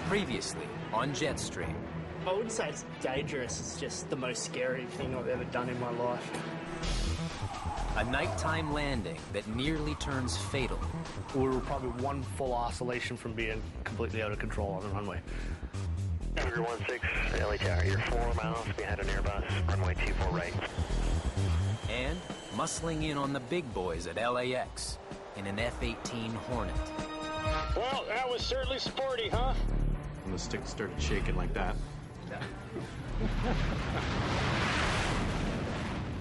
Previously on Jetstream. I wouldn't say it's dangerous, it's just the most scary thing I've ever done in my life. A nighttime landing that nearly turns fatal. We were probably one full oscillation from being completely out of control on the runway. Number 16, LA Tower, you're 4 miles behind an Airbus, runway 24 right. And muscling in on the big boys at LAX in an F-18 Hornet. Well, that was certainly sporty, huh? When the stick started shaking like that.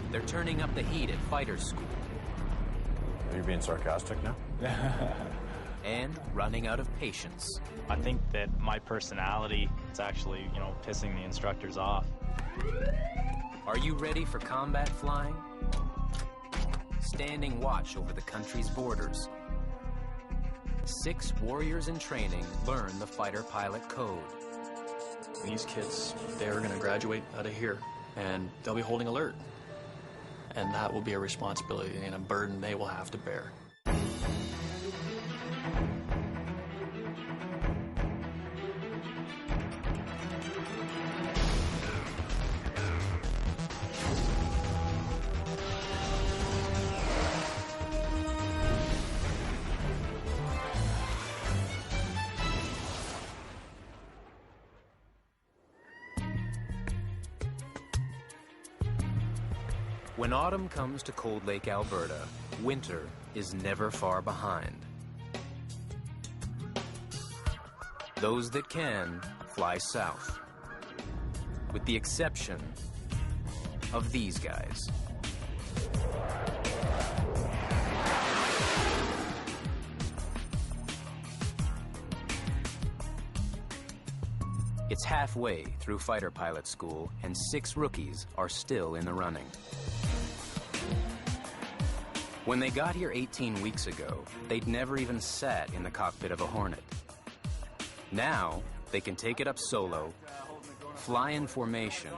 They're turning up the heat at fighter school. Are you being sarcastic now? And running out of patience. I think that my personality is actually, pissing the instructors off. Are you ready for combat flying? Standing watch over the country's borders. 6 warriors in training learn the fighter pilot code. These kids, they're going to graduate out of here, and they'll be holding alert. And that will be a responsibility and a burden they will have to bear. When autumn comes to Cold Lake, Alberta, winter is never far behind. Those that can fly south, with the exception of these guys. It's halfway through fighter pilot school, and 6 rookies are still in the running. When they got here 18 weeks ago, they'd never even sat in the cockpit of a Hornet. Now, they can take it up solo, fly in formation,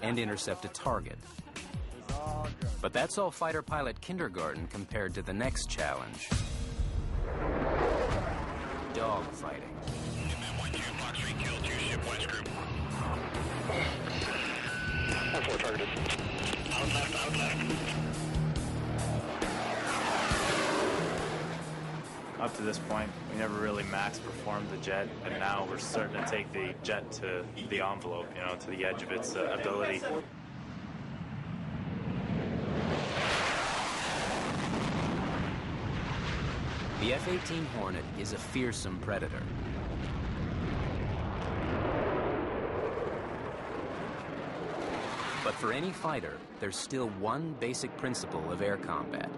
and intercept a target. But that's all fighter pilot kindergarten compared to the next challenge. Dogfighting. That's what targeted. Out left. Up to this point, we never really max performed the jet, and now we're starting to take the jet to the envelope, to the edge of its ability. The F-18 Hornet is a fearsome predator. But for any fighter, there's still one basic principle of air combat.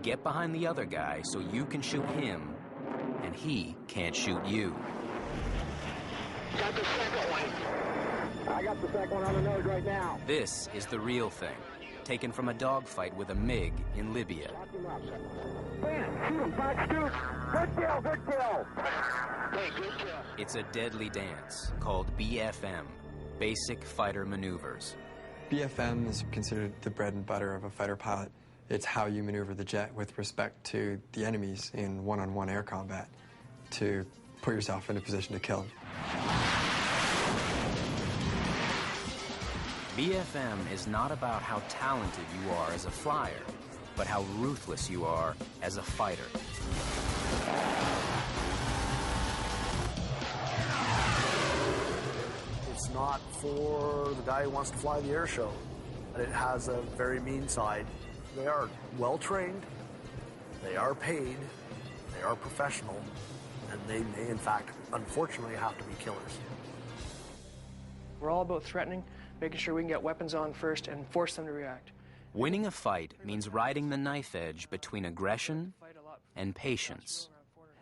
Get behind the other guy so you can shoot him, and he can't shoot you. Got the second one. I got the second one on the nose right now. This is the real thing, taken from a dogfight with a MiG in Libya. Bam, shoot him, back, Stu. Good kill. Hey, good kill. It's a deadly dance called BFM, Basic Fighter Maneuvers. BFM is considered the bread and butter of a fighter pilot. It's how you maneuver the jet with respect to the enemies in one-on-one air combat to put yourself in a position to kill. BFM is not about how talented you are as a flyer, but how ruthless you are as a fighter. It's not for the guy who wants to fly the air show. It has a very mean side. They are well-trained, they are paid, they are professional, and they may, in fact, unfortunately, have to be killers. We're all about threatening, making sure we can get weapons on first and force them to react. Winning a fight means riding the knife edge between aggression and patience.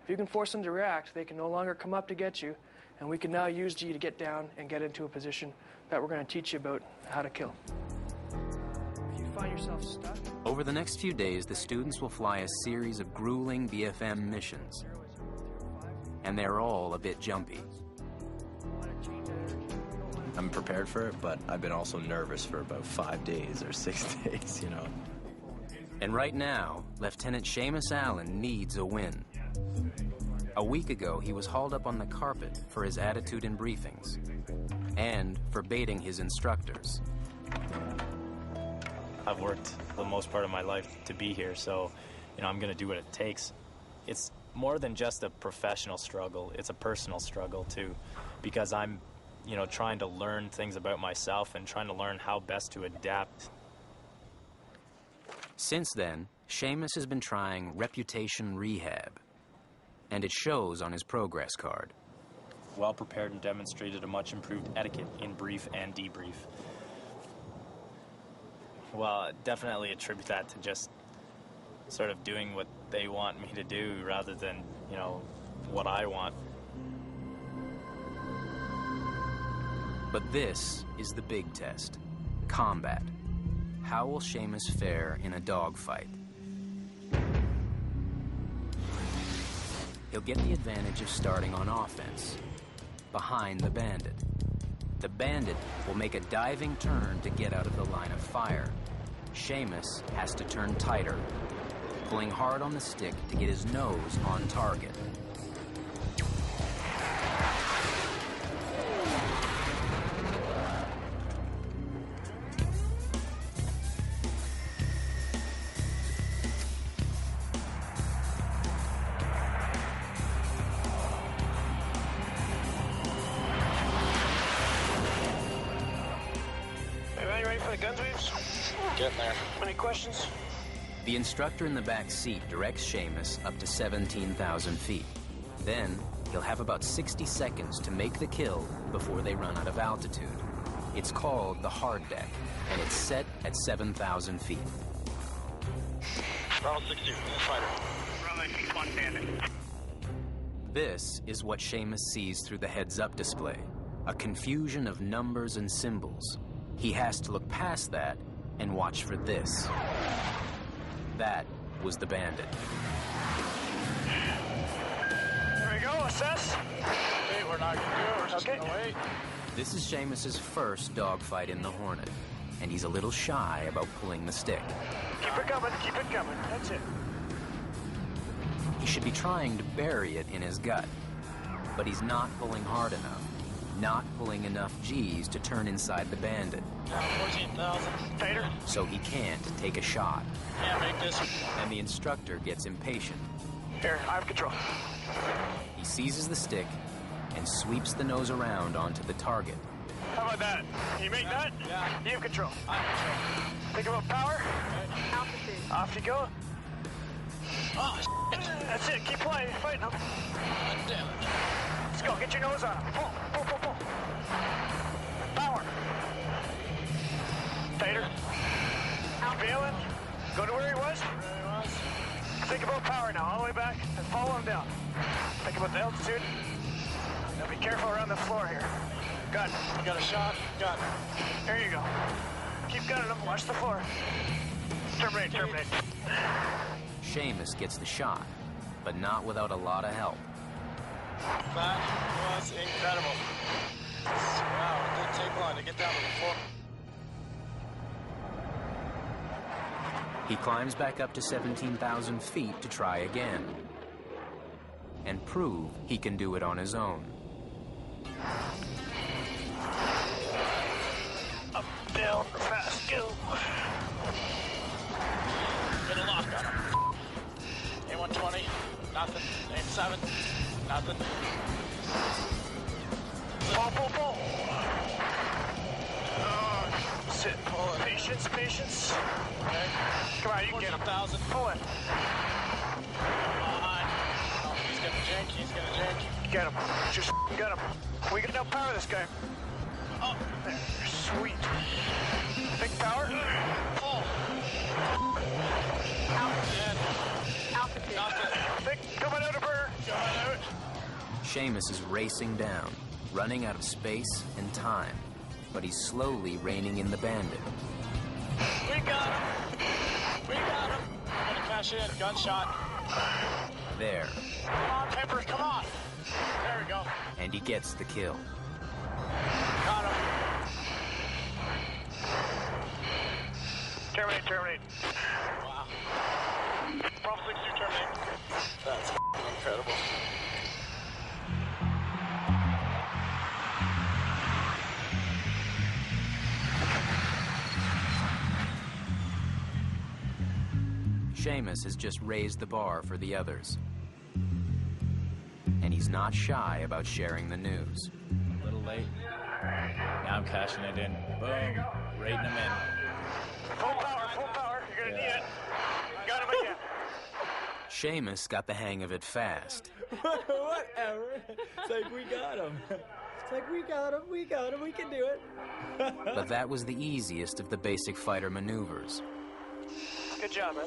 If you can force them to react, they can no longer come up to get you, and we can now use you to get down and get into a position that we're going to teach you about how to kill. If you find yourself stuck... Over the next few days, the students will fly a series of grueling BFM missions. And they're all a bit jumpy. I'm prepared for it, but I've been also nervous for about 5 days or 6 days, And right now, Lieutenant Seamus Allen needs a win. A week ago, he was hauled up on the carpet for his attitude in briefings and for baiting his instructors. I've worked the most part of my life to be here, so, I'm going to do what it takes. It's more than just a professional struggle. It's a personal struggle, too, because I'm, trying to learn things about myself and trying to learn how best to adapt. Since then, Seamus has been trying reputation rehab, and it shows on his progress card. Well prepared and demonstrated a much improved etiquette in brief and debrief. Well, definitely attribute that to just sort of doing what they want me to do rather than, what I want. But this is the big test, combat. How will Seamus fare in a dogfight? He'll get the advantage of starting on offense, behind the bandit. The bandit will make a diving turn to get out of the line of fire. Seamus has to turn tighter, pulling hard on the stick to get his nose on target. Getting there. Any questions? The instructor in the back seat directs Seamus up to 17,000 feet. Then, he'll have about 60 seconds to make the kill before they run out of altitude. It's called the hard deck, and it's set at 7,000 feet. Bravo 60, fighter. Bravo 61 bandit. This is what Seamus sees through the heads-up display, a confusion of numbers and symbols. He has to look past that and watch for this. That was the bandit. There we go, assess. Hey, we're not gonna do it, we're just gonna wait. This is Seamus's first dogfight in the Hornet, and he's a little shy about pulling the stick. Keep it coming, that's it. He should be trying to bury it in his gut, but he's not pulling hard enough, not pulling enough G's to turn inside the bandit. 14,000. Tater. So he can't take a shot. Can't make this. And the instructor gets impatient. Here, I have control. He seizes the stick and sweeps the nose around onto the target. How about that? You make that? Yeah. You have control. I have Think about power. Altitude. Off you go. Oh, shit. That's it. Keep playing. Fighting them. God damn it. Let's go. Get your nose on him. Pull. Power. Tater. Bailing. Go to where he was. Think about power now. All the way back and follow him down. Think about the altitude. Now be careful around the floor here. Gun. You got a shot? Gun. There you go. Keep gunning him. Watch the floor. Terminate. Seamus gets the shot, but not without a lot of help. That was incredible. Wow, it didn't take long to get down to the floor. He climbs back up to 17,000 feet to try again and prove he can do it on his own. Up, down, fast, go. Get a lock on him. A120, nothing. A7, nothing. Pull. Sit. Patience. Okay. Come on, you can get him. 14,000. Pull it. Oh, he's gonna jank. Get him. Just get him. We can outpower this guy. Oh, There, sweet. Big power. oh. Altitude. Nothing. Big, coming out of her. Going out. Seamus is racing down, running out of space and time, but he's slowly reining in the bandit. We got him. I'm gonna cash in. Gunshot. There, Come on, Pepper, come on. There we go. and he gets the kill. Got him. Terminate. Wow. Bravo 62, terminate. That's incredible. Seamus has just raised the bar for the others. And he's not shy about sharing the news. A little late. Now I'm cashing it in. Boom. Raiding them in. Full power. You're gonna need it. Got him again. Seamus got the hang of it fast. Whatever. It's like, we got him. It's like, we got him, we can do it. But that was the easiest of the basic fighter maneuvers. Good job, man.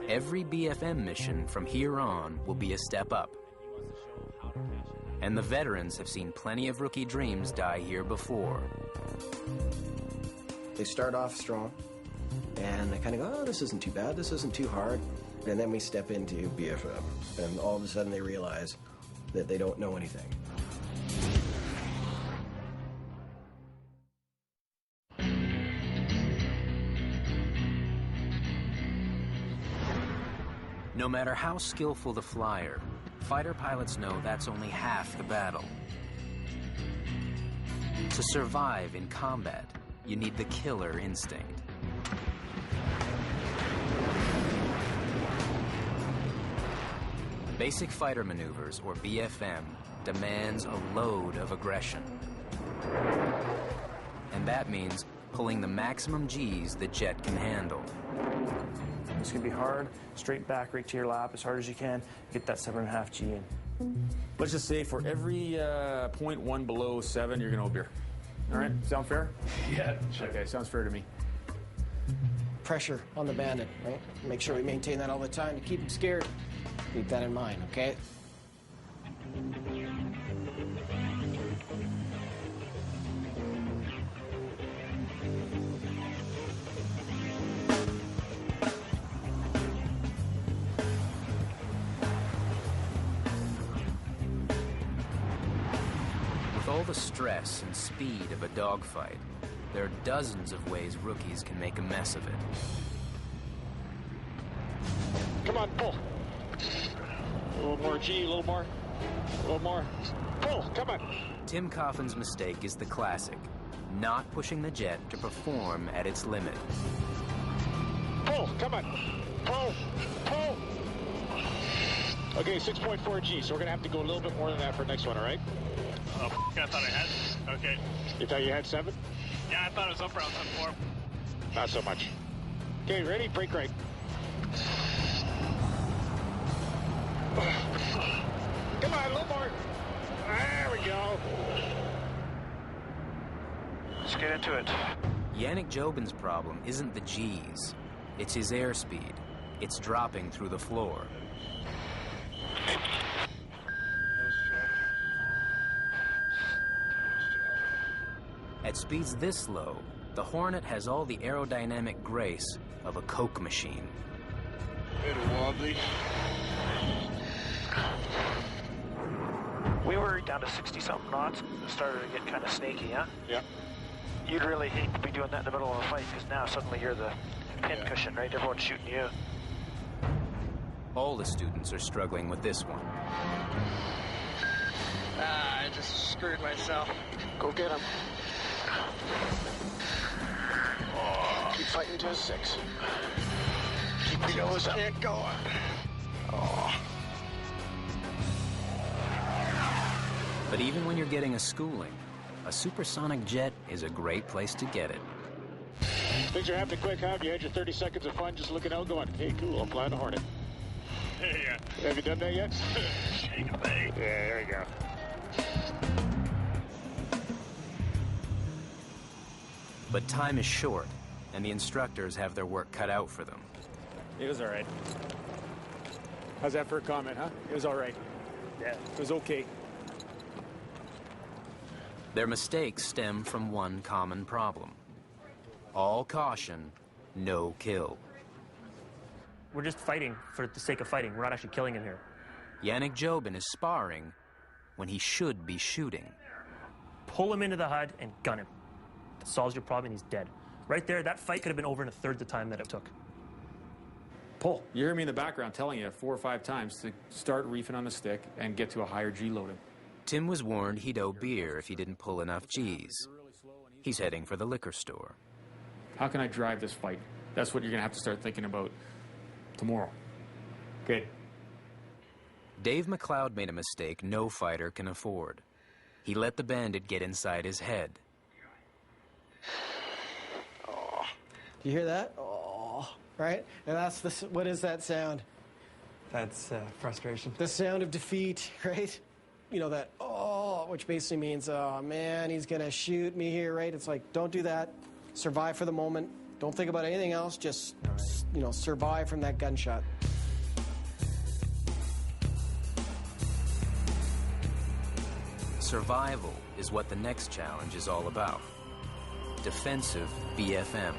Every BFM mission from here on will be a step up. And the veterans have seen plenty of rookie dreams die here before. They start off strong, and they kind of go, oh, this isn't too bad, this isn't too hard. And then we step into BFM, and all of a sudden they realize that they don't know anything. No matter how skillful the flyer, fighter pilots know that's only half the battle. To survive in combat, you need the killer instinct. Basic Fighter Maneuvers, or BFM, demands a load of aggression. And that means pulling the maximum G's the jet can handle. It's going to be hard, straight back, right to your lap, as hard as you can, get that 7.5 G in. Let's just say for every 0.1 below 7, you're going to beer. All right, sound fair? Yeah. Okay, sounds fair to me. Pressure on the bandit, right? Make sure we maintain that all the time to keep him scared. Keep that in mind, okay? With all the stress and speed of a dogfight, there are dozens of ways rookies can make a mess of it. Come on, pull. A little more G, a little more. A little more. Pull, come on. Tim Coffin's mistake is the classic, not pushing the jet to perform at its limit. Pull, come on. Pull, pull. Okay, 6.4 G, so we're going to have to go a little bit more than that for the next one, all right? Oh, I thought I had. Okay. You thought you had 7? Yeah, I thought it was up around 7.4. Not so much. Okay, ready? Brake right. Come on, a little more. There we go. Let's get into it. Yannick Jobin's problem isn't the G's, it's his airspeed. It's dropping through the floor. At speeds this low, the Hornet has all the aerodynamic grace of a Coke machine. Bit wobbly. We were down to 60-something knots. It started to get kind of snaky, huh? Yeah. You'd really hate to be doing that in the middle of a fight, because now suddenly you're the pin cushion, right? Everyone's shooting you. All the students are struggling with this one. I just screwed myself. Go get him. Oh, keep fighting to a 6. Keep the nose up. Get going. Oh. But even when you're getting a schooling, a supersonic jet is a great place to get it. Things are happening quick, huh? You had your 30 seconds of fun just looking out going, hey, cool, I'm flying a Hornet. Yeah. Have you done that yet? Yeah, there you go. But time is short, and the instructors have their work cut out for them. It was all right. How's that for a comment, huh? It was all right. Yeah, it was okay. Their mistakes stem from one common problem. All caution, no kill. We're just fighting for the sake of fighting. We're not actually killing him here. Yannick Jobin is sparring when he should be shooting. Pull him into the HUD and gun him. That solves your problem and he's dead. Right there, that fight could have been over in a third the time that it took. Pull. You hear me in the background telling you 4 or 5 times to start reefing on the stick and get to a higher G loading. Tim was warned he'd owe beer if he didn't pull enough G's. He's heading for the liquor store. How can I drive this fight? That's what you're going to have to start thinking about tomorrow. Good. Dave McLeod made a mistake no fighter can afford. He let the bandit get inside his head. Oh. Do you hear that? Oh, right? And that's the, what is that sound? That's frustration. The sound of defeat, right? You know, that, oh, which basically means, oh, man, he's going to shoot me here, right? It's like, don't do that. Survive for the moment. Don't think about anything else. Just, you know, survive from that gunshot. Survival is what the next challenge is all about. Defensive BFM.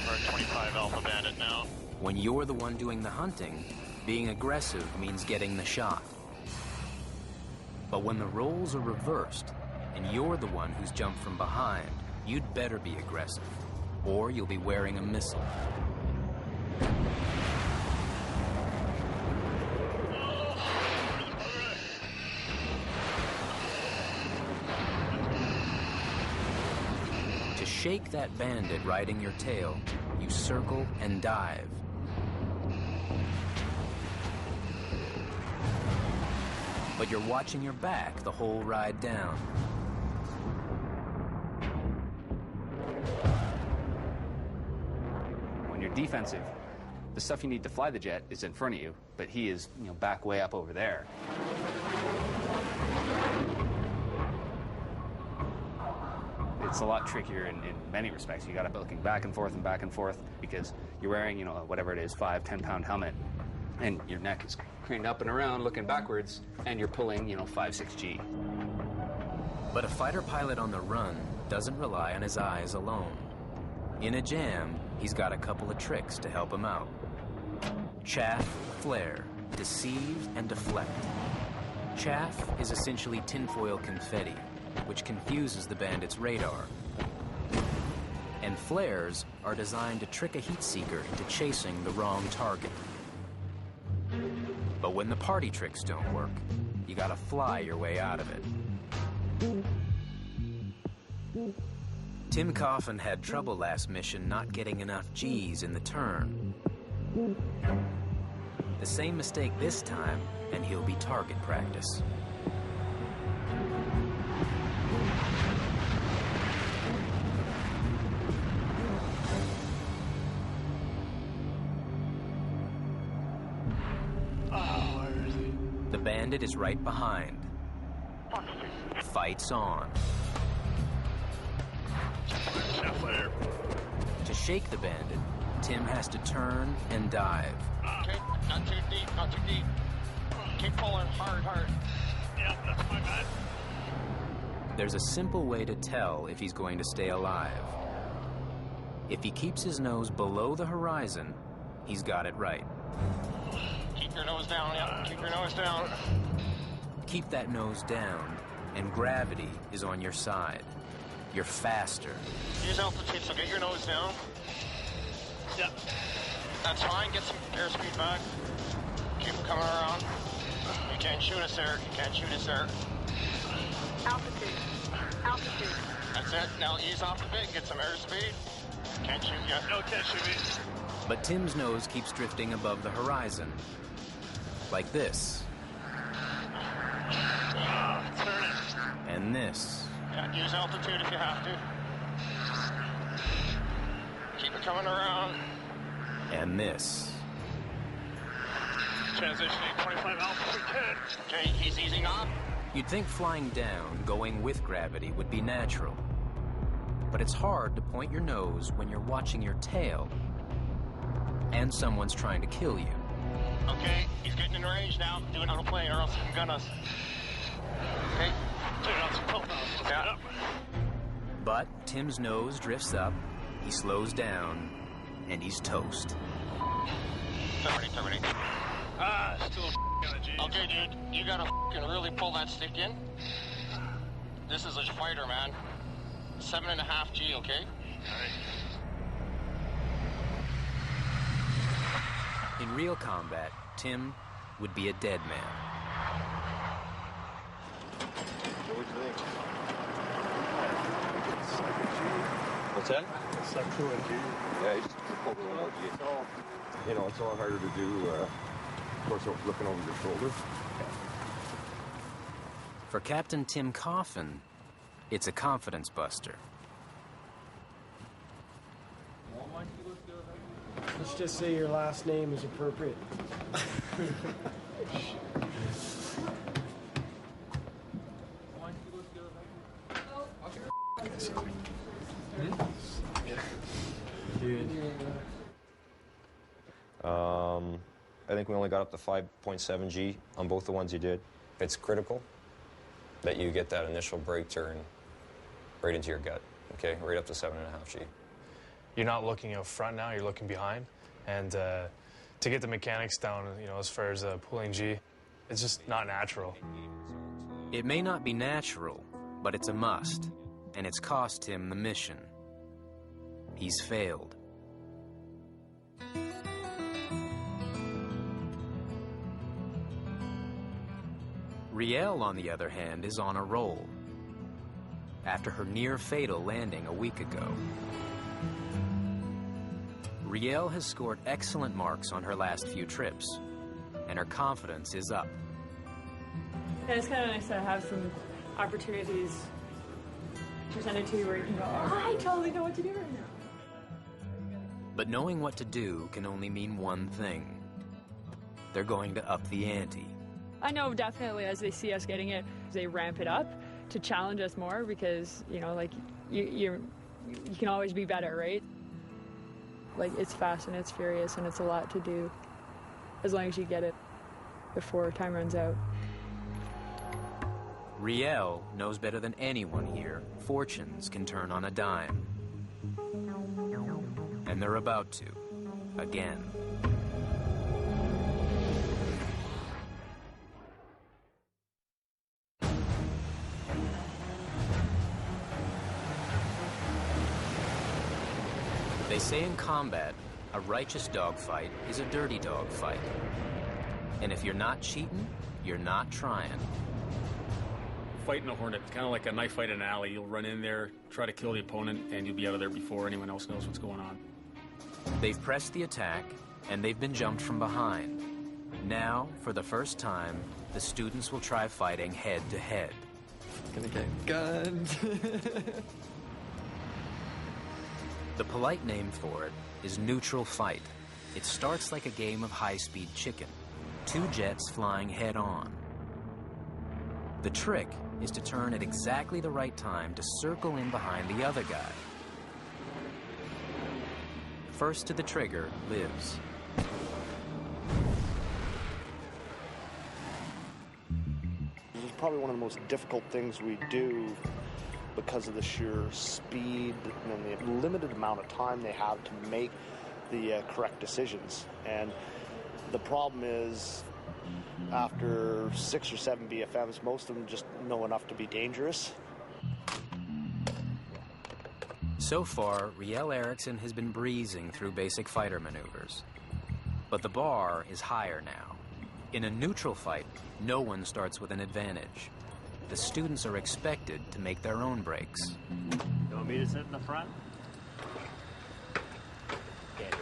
We're at 25 Alpha Bandit now. When you're the one doing the hunting, being aggressive means getting the shot. But when the roles are reversed and you're the one who's jumped from behind, you'd better be aggressive, or you'll be wearing a missile. To shake that bandit riding your tail, you circle and dive. But you're watching your back the whole ride down. When you're defensive, the stuff you need to fly the jet is in front of you, but he is, you know, back way up over there. It's a lot trickier in many respects. You got to be looking back and forth because you're wearing, you know, whatever it is, 5-10 pound helmet, and your neck is craned up and around, looking backwards, and you're pulling, you know, 5-6 G. But a fighter pilot on the run doesn't rely on his eyes alone. In a jam, he's got a couple of tricks to help him out. Chaff, flare, deceive, and deflect. Chaff is essentially tinfoil confetti, which confuses the bandit's radar. And flares are designed to trick a heat seeker into chasing the wrong target. But when the party tricks don't work, you gotta fly your way out of it. Tim Coffin had trouble last mission not getting enough G's in the turn. The same mistake this time, and he'll be target practice. The bandit is right behind. Fight's on. To shake the bandit, Tim has to turn and dive. Okay, not too deep, not too deep. Keep pulling hard. Yeah, that's my bad. There's a simple way to tell if he's going to stay alive. If he keeps his nose below the horizon, he's got it right. Keep your nose down, yeah. Keep your nose down. Keep that nose down, and gravity is on your side. You're faster. Use altitude, so get your nose down. Yep. That's fine. Get some airspeed back. Keep coming around. You can't shoot us there. You can't shoot us there. Altitude. Altitude. That's it. Now ease off a bit. Get some airspeed. Can't shoot yet. No, can't shoot me. But Tim's nose keeps drifting above the horizon. Like this. Turn it. And this. Yeah, use altitude if you have to. Keep it coming around. And this. Transitioning 25 Alpha 310. Okay, he's easing off. You'd think flying down, going with gravity, would be natural. But it's hard to point your nose when you're watching your tail and someone's trying to kill you. Okay, he's getting in range now. Do it on a plane or else he can gun us. Okay. Turn on some profiles. Let's get up. But Tim's nose drifts up, he slows down, and he's toast. Terminate. Still got a G. Okay, dude, you gotta really pull that stick in. This is a fighter, man. 7.5 G, okay? In real combat, Tim would be a dead man. what do you think? What's that? It's like 2 and G. Yeah, it's over 1 G. You know, it's a lot harder to do, of course, looking over your shoulder. For Captain Tim Coffin, it's a confidence buster. Let's just say your last name is appropriate. I think we only got up to 5.7 G on both the ones you did. It's critical that you get that initial brake turn right into your gut, okay? Right up to 7.5 G. You're not looking out front now, you're looking behind. And to get the mechanics down, you know, as far as pulling G, it's just not natural. It may not be natural, but it's a must, and it's cost him the mission. He's failed. Riel, on the other hand, is on a roll. After her near-fatal landing a week ago, Riel has scored excellent marks on her last few trips, and her confidence is up. Yeah, it's kind of nice to have some opportunities presented to you where you can go, oh, I totally know what to do right now. But knowing what to do can only mean one thing. They're going to up the ante. I know definitely as they see us getting it, they ramp it up to challenge us more because, you know, like, you can always be better, right? Like, it's fast and it's furious and it's a lot to do as long as you get it before time runs out. Riel knows better than anyone here fortunes can turn on a dime. And they're about to, again. They say in combat, a righteous dogfight is a dirty dogfight. And if you're not cheating, you're not trying. Fighting a Hornet, kind of like a knife fight in an alley. You'll run in there, try to kill the opponent, and you'll be out of there before anyone else knows what's going on. They've pressed the attack, and they've been jumped from behind. Now, for the first time, the students will try fighting head-to-head. Gonna get gunned. The polite name for it is neutral fight. It starts like a game of high-speed chicken, 2 jets flying head-on. The trick is to turn at exactly the right time to circle in behind the other guy. First to the trigger lives. This is probably one of the most difficult things we do because of the sheer speed and the limited amount of time they have to make the correct decisions. And the problem is, after 6 or 7 BFMs, most of them just know enough to be dangerous. So far, Riel Eriksson has been breezing through basic fighter maneuvers. But the bar is higher now. In a neutral fight, no one starts with an advantage. The students are expected to make their own breaks. You want me to sit in the front? Can't do.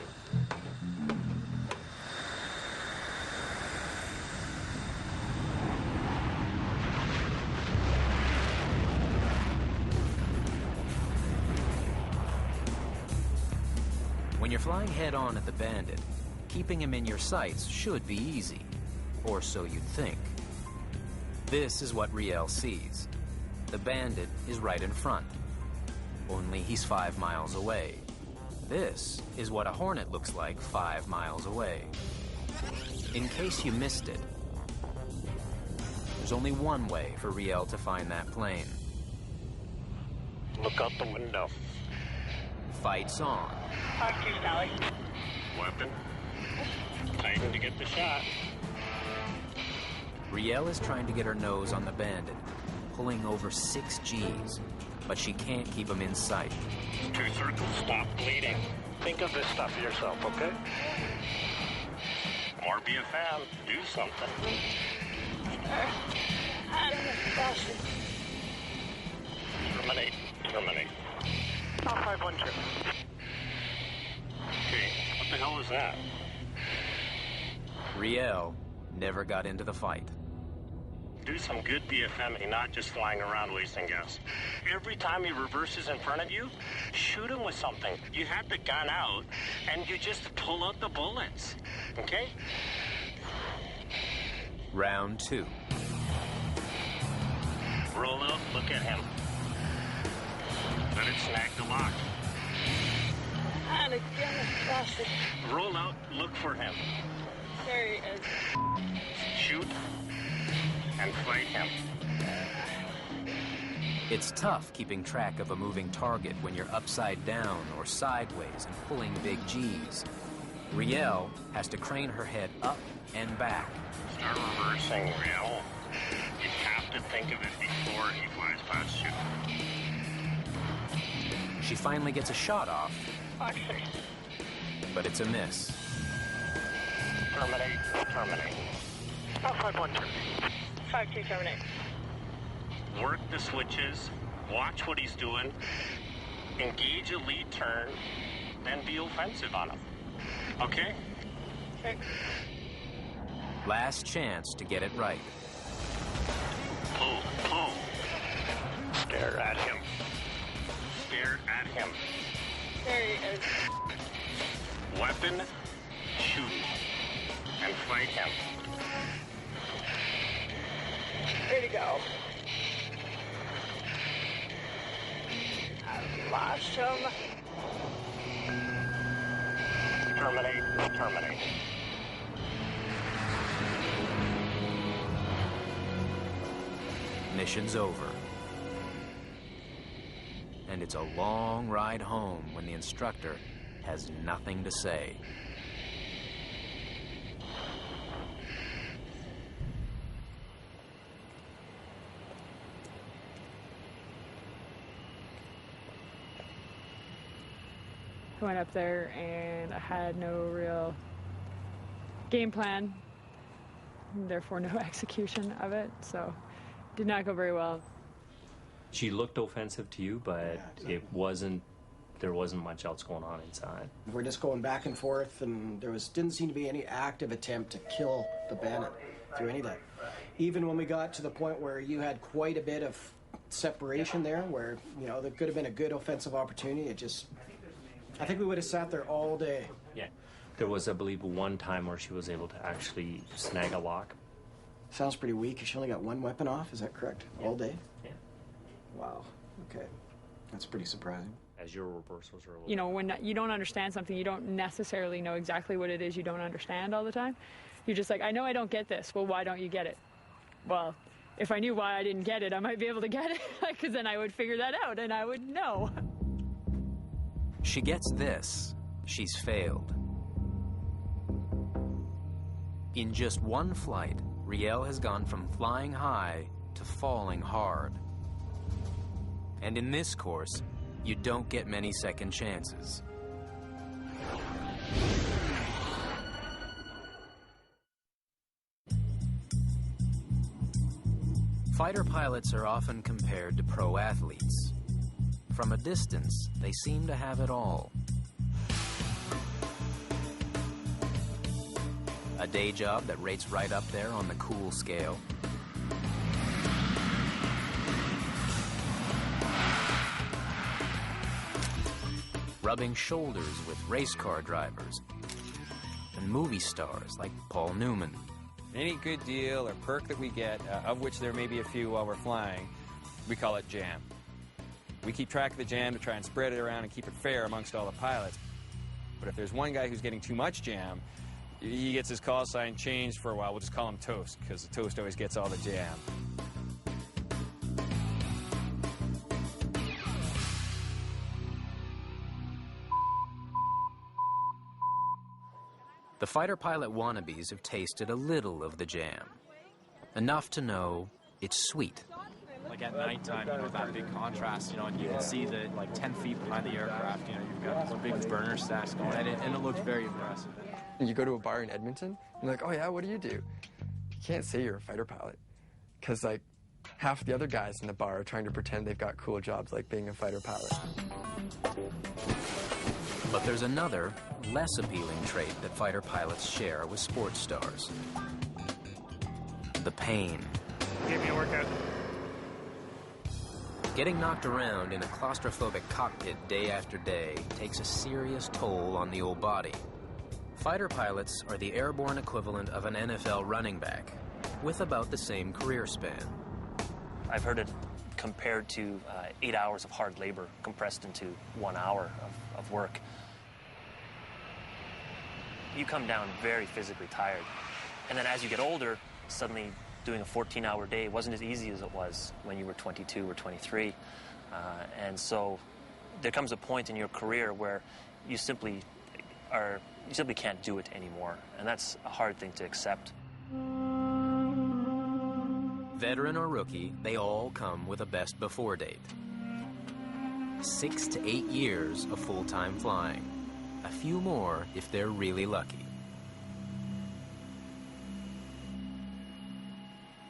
When you're flying head-on at the Bandit, keeping him in your sights should be easy. Or so you'd think. This is what Riel sees. The Bandit is right in front. Only he's 5 miles away. This is what a Hornet looks like 5 miles away. In case you missed it, there's only one way for Riel to find that plane. Look out the window. Fights on. Talk to Sally. Weapon. Time to get the shot. Riel is trying to get her nose on the Bandit, pulling over 6 Gs, but she can't keep him in sight. 2 circles, stop bleeding. Think of this stuff yourself, okay? Or be a fan, do something. Terminate. Terminate. Top 512. Okay, what the hell is that? Riel never got into the fight. Do some good BFMing, not just flying around wasting gas. Every time he reverses in front of you, shoot him with something. You have the gun out, and you just pull out the bullets, okay? Round 2. Roll out, look at him. Let it snag the lock. And again, bastard. Roll out, look for him. There he is. Shoot and fight him. It's tough keeping track of a moving target when you're upside down or sideways and pulling big G's. Riel has to crane her head up and back. Start reversing, Riel. You have to think of it before he flies past you. She finally gets a shot off, Okay. but it's a miss. Terminate. Terminate. Top 512. 5-2 terminate. Work the switches. Watch what he's doing. Engage a lead turn. Then be offensive on him. Okay? Okay. Last chance to get it right. Pull. Pull. Stare at him. Stare at him. There he is. Weapon. Shoot. And fight him. Way to go. I lost him. Terminate. Terminate. Mission's over. And it's a long ride home when the instructor has nothing to say. I went up there and I had no real game plan, therefore no execution of it, so did not go very well. She looked offensive to you, but it wasn't. There wasn't much else going on inside. We're just going back and forth, and didn't seem to be any active attempt to kill the bandit through any of that. Even when we got to the point where you had quite a bit of separation there, where there could have been a good offensive opportunity. I think we would have sat there all day. Yeah. There was, I believe, one time where she was able to actually snag a lock. Sounds pretty weak. She only got one weapon off, is that correct? Yeah. All day? Yeah. Wow. Okay. That's pretty surprising. As your reversals are a little... When you don't understand something, you don't necessarily know exactly what it is you don't understand all the time. You're just like, I know I don't get this. Well, why don't you get it? Well, if I knew why I didn't get it, I might be able to get it, because then I would figure that out and I would know. She gets this. She's failed. In just one flight, Riel has gone from flying high to falling hard. And in this course, you don't get many second chances. Fighter pilots are often compared to pro athletes. From a distance, they seem to have it all. A day job that rates right up there on the cool scale. Rubbing shoulders with race car drivers and movie stars like Paul Newman. Any good deal or perk that we get, of which there may be a few while we're flying, we call it jam. We keep track of the jam to try and spread it around and keep it fair amongst all the pilots. But if there's one guy who's getting too much jam, he gets his call sign changed for a while. We'll just call him Toast, because the Toast always gets all the jam. The fighter pilot wannabes have tasted a little of the jam. Enough to know it's sweet. Like at nighttime, that big contrast, and you can see that 10 feet behind the aircraft, you've got these big burner stacks going, and it looks very impressive. You go to a bar in Edmonton, and they're like, oh yeah, what do? You can't say you're a fighter pilot. Because, half the other guys in the bar are trying to pretend they've got cool jobs like being a fighter pilot. But there's another, less appealing trait that fighter pilots share with sports stars. The pain. Give me a workout. Getting knocked around in a claustrophobic cockpit day after day takes a serious toll on the old body. Fighter pilots are the airborne equivalent of an NFL running back, with about the same career span. I've heard it compared to 8 hours of hard labor compressed into 1 hour of work. You come down very physically tired. And then as you get older, suddenly doing a 14-hour day wasn't as easy as it was when you were 22 or 23. And so there comes a point in your career where you simply can't do it anymore. And that's a hard thing to accept. Veteran or rookie, they all come with a best before date. 6 to 8 years of full-time flying. A few more if they're really lucky.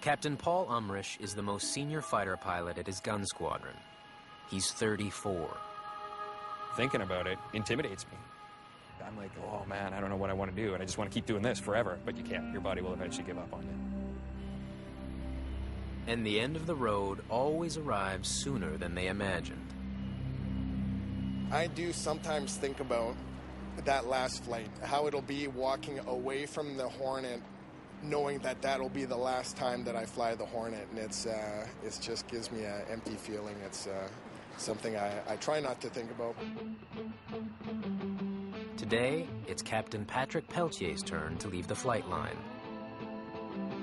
Captain Paul Umrish is the most senior fighter pilot at his gun squadron. He's 34. Thinking about it intimidates me. I'm like, oh man, I don't know what I want to do, and I just want to keep doing this forever, but you can't. Your body will eventually give up on you. And the end of the road always arrives sooner than they imagined. I do sometimes think about that last flight, how it'll be walking away from the Hornet, knowing that that'll be the last time that I fly the Hornet, and it just gives me an empty feeling. It's something I try not to think about. Today, it's Captain Patrick Peltier's turn to leave the flight line.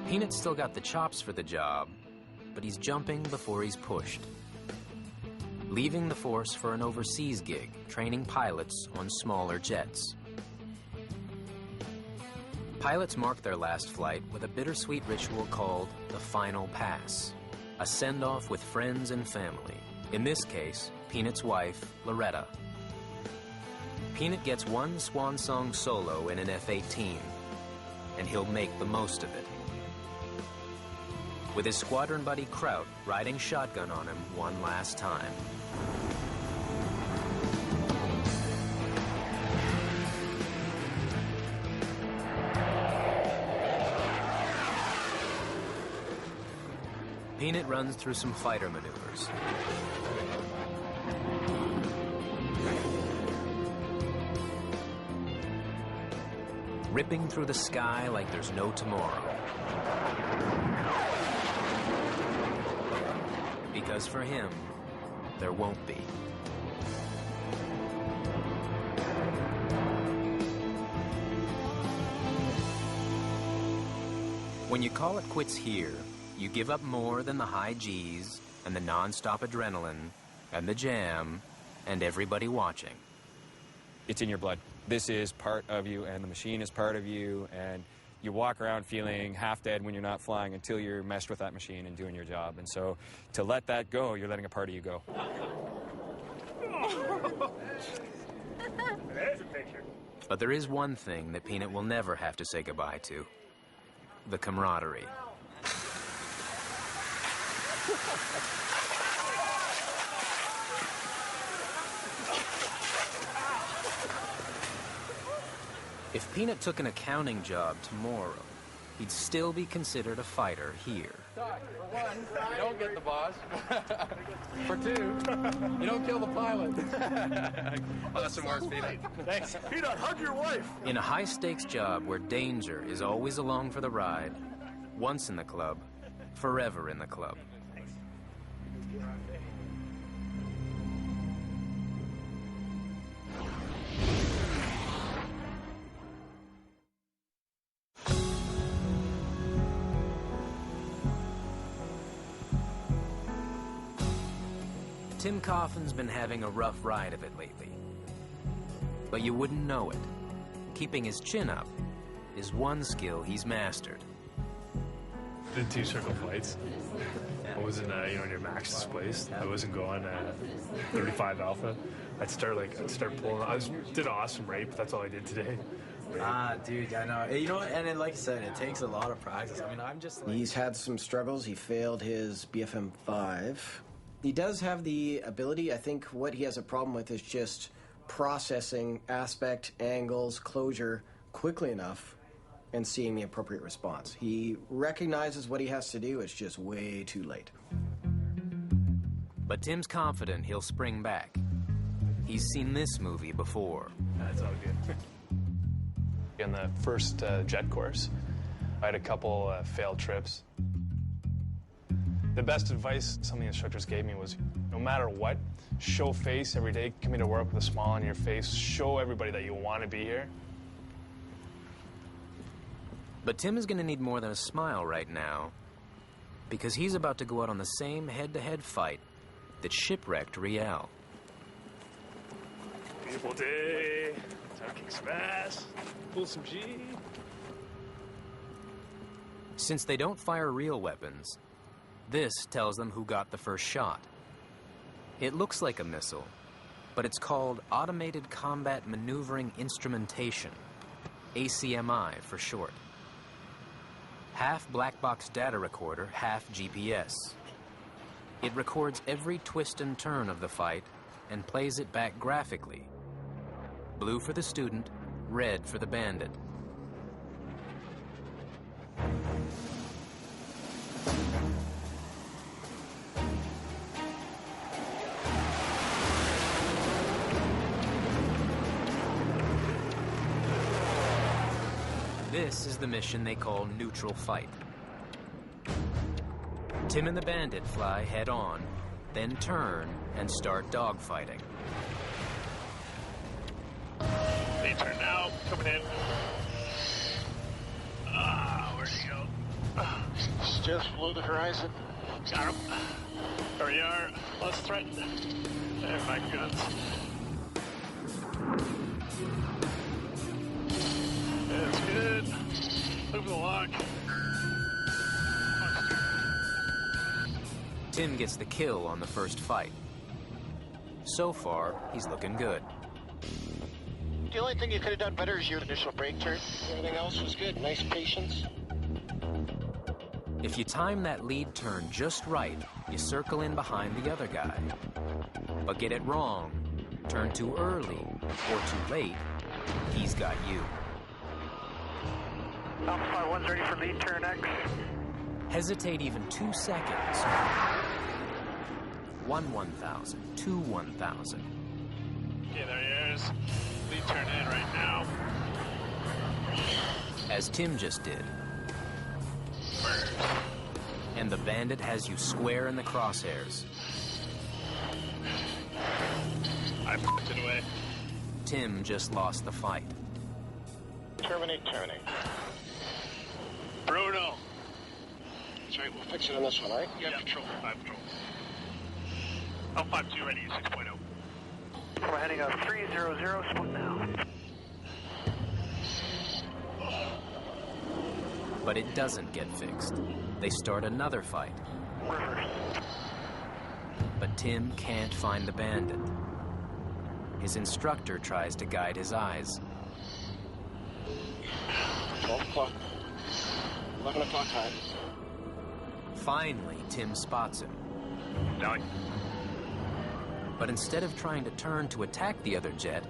Peanut's still got the chops for the job, but he's jumping before he's pushed. Leaving the force for an overseas gig, training pilots on smaller jets. Pilots mark their last flight with a bittersweet ritual called the final pass, a send-off with friends and family. In this case, Peanut's wife, Loretta. Peanut gets one swan song solo in an F-18, and he'll make the most of it. With his squadron buddy Kraut riding shotgun on him one last time. Peanut runs through some fighter maneuvers. Ripping through the sky like there's no tomorrow. Because for him, there won't be. When you call it quits here, you give up more than the high G's and the non-stop adrenaline and the jam and everybody watching. It's in your blood. This is part of you, and the machine is part of you, and you walk around feeling half dead when you're not flying until you're meshed with that machine and doing your job. And so to let that go, you're letting a part of you go. There's a picture. But there is one thing that Peanut will never have to say goodbye to. The camaraderie. If Peanut took an accounting job tomorrow, he'd still be considered a fighter here. For one, you don't get the boss. For two, you don't kill the pilot. Awesome work, Peanut. Thanks. Peanut, hug your wife. In a high-stakes job where danger is always along for the ride, once in the club, forever in the club. Tim Coffin's been having a rough ride of it lately. But you wouldn't know it. Keeping his chin up is one skill he's mastered. Did 2 circle flights. I wasn't, near Max's place. I wasn't going 35 Alpha. I'd start pulling. Did awesome, right? But that's all I did today. Dude, I know. You know what? And then, like I said, it takes a lot of practice. I mean, I'm just like... He's had some struggles. He failed his BFM 5. He does have the ability. I think what he has a problem with is just processing aspect, angles, closure quickly enough and seeing the appropriate response. He recognizes what he has to do. It's just way too late. But Tim's confident he'll spring back. He's seen this movie before. That's all good. In the first jet course, I had a couple failed trips. The best advice some of the instructors gave me was, no matter what, show face every day. Come into work with a smile on your face. Show everybody that you want to be here. But Tim is going to need more than a smile right now, because he's about to go out on the same head-to-head fight that shipwrecked Riel. Beautiful day. Time kicks fast. Pull some G. Since they don't fire real weapons, this tells them who got the first shot. It looks like a missile, but it's called Automated Combat Maneuvering Instrumentation, ACMI for short. Half black box data recorder, half GPS. It records every twist and turn of the fight and plays it back graphically. Blue for the student, red for the bandit. This is the mission they call neutral fight. Tim and the bandit fly head-on, then turn and start dogfighting. They turn now, coming in. Where'd he go? Just below the horizon. Got him. There we are. Less threatened. There, my guns. That's good. Moving along. Tim gets the kill on the first fight. So far, he's looking good. The only thing you could have done better is your initial brake turn. Everything else was good. Nice patience. If you time that lead turn just right, you circle in behind the other guy. But get it wrong, turn too early or too late, he's got you. Alpha 1's ready for lead turn X. Hesitate even 2 seconds. 1,000, 1,000. Okay, there he is. Lead turn in right now. As Tim just did. And the bandit has you square in the crosshairs. I f***ed it away. Tim just lost the fight. Terminate. Bruno. That's right, we'll fix it on this one, all right? You have control. I have control. Alpha 5-2 ready, 6.0. We're heading up 300, split now. But it doesn't get fixed. They start another fight. But Tim can't find the bandit. His instructor tries to guide his eyes. 12 o'clock. 11 o'clock high. Finally, Tim spots him. Down. But instead of trying to turn to attack the other jet,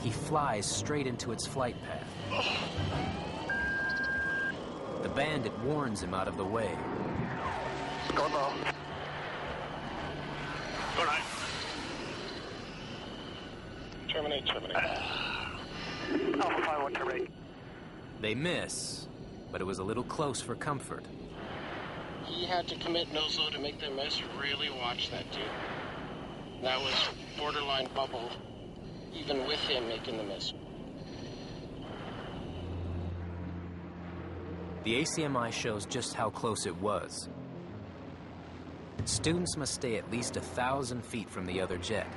he flies straight into its flight path. The bandit warns him out of the way. Go low. Go right. Terminate. Alpha 5-1 terminate. They miss, but it was a little close for comfort. He had to commit nose low to make the miss. Really watch that, dude. That was borderline bubble, even with him making the miss. The ACMI shows just how close it was. Students must stay at least 1,000 feet from the other jet.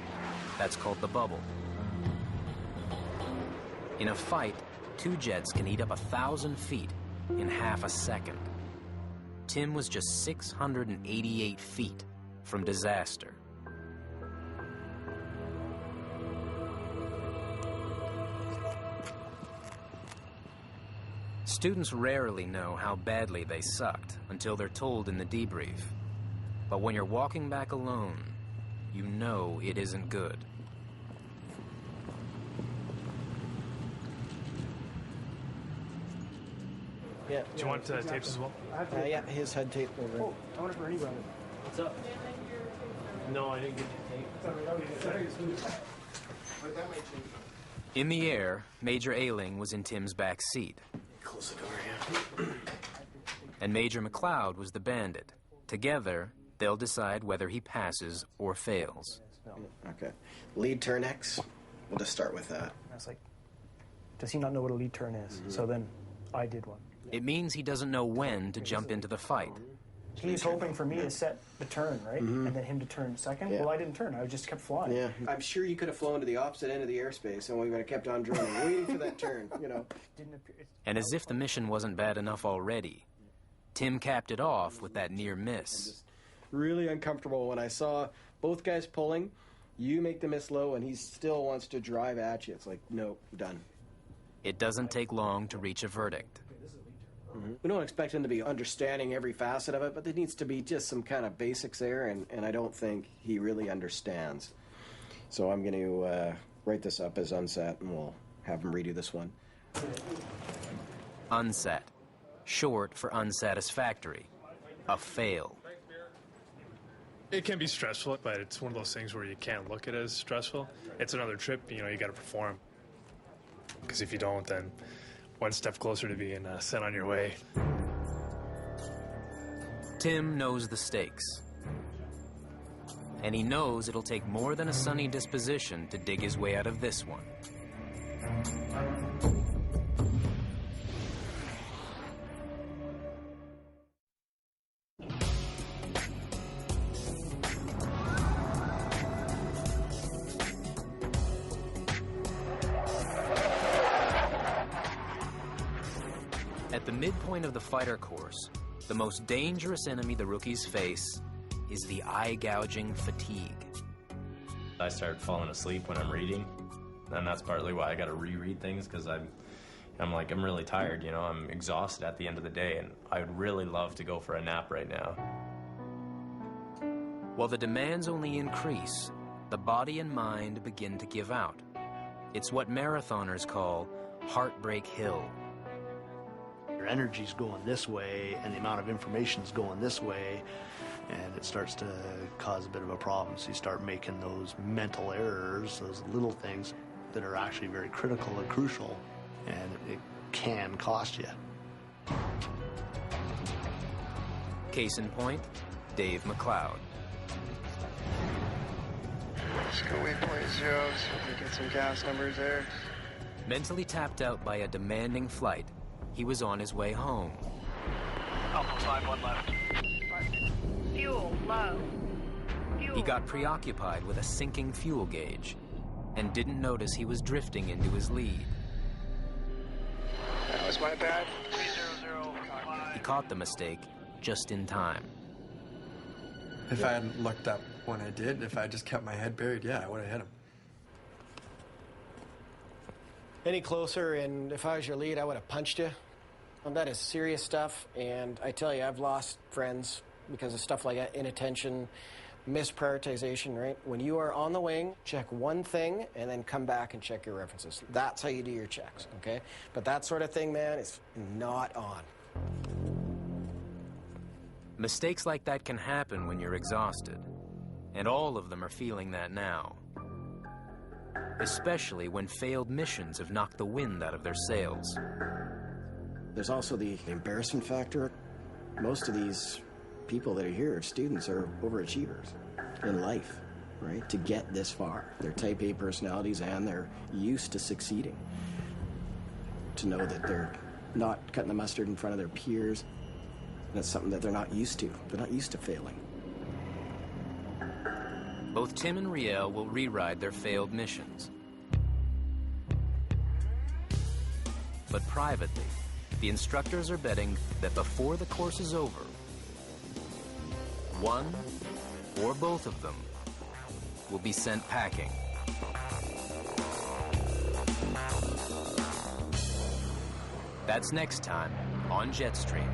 That's called the bubble. In a fight, two jets can eat up 1,000 feet in half a second. Tim was just 688 feet from disaster. Students rarely know how badly they sucked until they're told in the debrief. But when you're walking back alone, you know it isn't good. Yeah. Do you want tapes as well? Yeah, his head tape over. Oh, I wonder if Ernie brought it. What's up? No, I didn't get your tape. In the air, Major Ailing was in Tim's back seat. Close the door, yeah. And Major McLeod was the bandit. Together, they'll decide whether he passes or fails. Okay. Lead turn X. We'll just start with that. I was like, does he not know what a lead turn is? Mm-hmm. So then I did one. It means he doesn't know when to jump into the fight. He's hoping for me to set the turn, right? Mm-hmm. And then him to turn second. Yeah. Well, I didn't turn. I just kept flying. Yeah. I'm sure you could have flown to the opposite end of the airspace and we would have kept on droning, waiting for that turn, you know. Didn't appear. And as if the mission wasn't bad enough already, Tim capped it off with that near miss. Really uncomfortable when I saw both guys pulling. You make the miss low and he still wants to drive at you. It's like, nope, done. It doesn't take long to reach a verdict. Mm-hmm. We don't expect him to be understanding every facet of it, but there needs to be just some kind of basics there, and I don't think he really understands. So I'm going to write this up as unset, and we'll have him redo this one. Unsat, short for unsatisfactory, a fail. It can be stressful, but it's one of those things where you can't look at it as stressful. It's another trip, you know, you got to perform. Because if you don't, then one step closer to being sent on your way. Tim knows the stakes. And he knows it'll take more than a sunny disposition to dig his way out of this one. At the midpoint of the fighter course, the most dangerous enemy the rookies face is the eye-gouging fatigue. I start falling asleep when I'm reading, and that's partly why I got to reread things, because I'm really tired, you know, I'm exhausted at the end of the day, and I would really love to go for a nap right now. While the demands only increase, the body and mind begin to give out. It's what marathoners call Heartbreak Hill. Your energy's going this way, and the amount of information's going this way, and it starts to cause a bit of a problem. So you start making those mental errors, those little things that are actually very critical and crucial, and it can cost you. Case in point, Dave McLeod. Let's go waypoint zeros. Get some gas numbers there. Mentally tapped out by a demanding flight, he was on his way home. Alpha 5-1 left. Fuel low. He got preoccupied with a sinking fuel gauge and didn't notice he was drifting into his lead. That was my bad. 300. He caught the mistake just in time. If I hadn't looked up when I did, if I just kept my head buried, yeah, I would have hit him. Any closer, and if I was your lead, I would have punched you. And that is serious stuff, and I tell you, I've lost friends because of stuff like that, inattention, misprioritization, right? When you are on the wing, check one thing, and then come back and check your references. That's how you do your checks, okay? But that sort of thing, man, is not on. Mistakes like that can happen when you're exhausted, and all of them are feeling that now. Especially when failed missions have knocked the wind out of their sails. There's also the embarrassment factor. Most of these people that are here, students, are overachievers in life, right? To get this far. They're type A personalities and they're used to succeeding. To know that they're not cutting the mustard in front of their peers, that's something that they're not used to. They're not used to failing. Both Tim and Riel will reride their failed missions. But privately, the instructors are betting that before the course is over, one or both of them will be sent packing. That's next time on Jetstream.